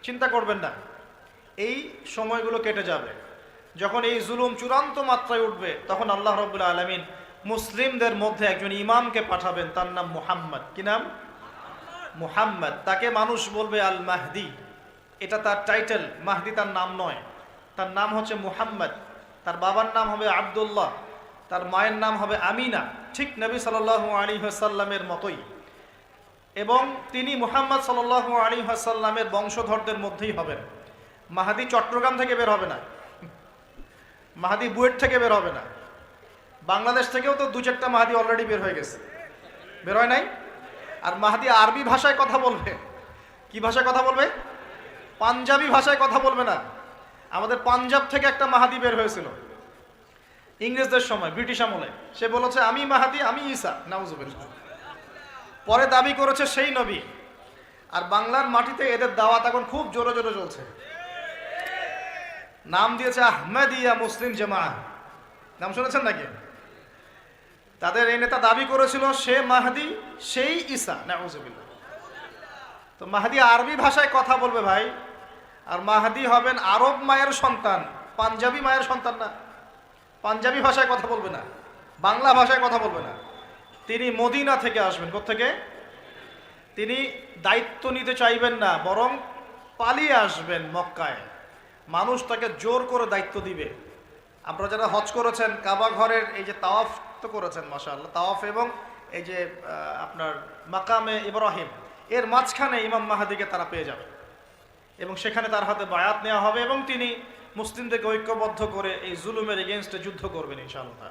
চিন্তা করবেন না, এই সময়গুলো কেটে যাবে। যখন এই জুলুম চূড়ান্ত মাত্রায় উঠবে, তখন আল্লাহ রাব্বুল আলামিন মুসলিমদের মধ্যে একজন ইমামকে পাঠাবেন, তার নাম মুহাম্মদ। কি নাম? মুহাম্মদ। তাকে মানুষ বলবে আল মাহদি, এটা তার টাইটেল। মাহদি তার নাম নয়, তার নাম হচ্ছে মুহাম্মদ। তার বাবার নাম হবে আব্দুল্লাহ, তার মায়ের নাম হবে আমিনা, ঠিক নবী সাল্লাল্লাহু আলাইহি ওয়াসাল্লামের মতোই। এবং তিনি মুহাম্মদ সাল্লাল্লাহু আলাইহি ওয়াসাল্লামের বংশধরদের মধ্যেই হবেন। মাহাদি চট্টগ্রাম থেকে বের হবে না, মাহাদি বুয়েট থেকে বের হবে না। বাংলাদেশ থেকেও তো দু চারটা মাহাদি অলরেডি বের হয়ে গেছে, বের হয় নাই? আর মাহাদি আরবি ভাষায় কথা বলবে। কি ভাষায় কথা বলবে? পাঞ্জাবি ভাষায় কথা বলবে না। আমাদের পাঞ্জাব থেকে একটা মাহাদি বের হয়েছিল ইংরেজদের সময়, ব্রিটিশ আমলে। সে বলেছে আমি মাহাদি, আমি ঈসা, নাউজুবিল্লাহ। পরে দাবি করেছে সেই নবী। আর বাংলার মাটিতে এদের দাওয়াত এখন খুব জোরে জোরে চলছে। নাম দিয়েছে আহমদিয়া মুসলিম জামাআত, নাম শুনেছেন নাকি? তাদের এই নেতা দাবি করেছিল সে মাহদি, সেই ঈসা, নাউজুবিল্লাহ। তো মাহদি আরবি ভাষায় কথা বলবে ভাই, আর মাহদি হবেন আরব মায়ের সন্তান, পাঞ্জাবি মায়ের সন্তান না। পাঞ্জাবি ভাষায় কথা বলবে না, বাংলা ভাষায় কথা বলবে না। তিনি মদিনা থেকে আসবেন। কোত্থেকে? তিনি দায়িত্ব নিতে চাইবেন না, বরং পালিয়ে আসবেন মক্কায়। মানুষ তাকে জোর করে দায়িত্ব দিবে। আপনারা যারা হজ করেছেন, কাবা ঘরের এই যে তাওয়াফ তো করেছেন মাশাআল্লাহ, তাওয়াফ এবং এই যে আপনার মাকামে ইব্রাহিম, এর মাঝখানে ইমাম মাহাদিকে তারা পেয়ে যাবে এবং সেখানে তার হাতে বায়াত নেওয়া হবে এবং তিনি মুসলিমদেরকে ঐক্যবদ্ধ করে এই জুলুমের এগেইনস্টে যুদ্ধ করবেন ইনশাআল্লাহ।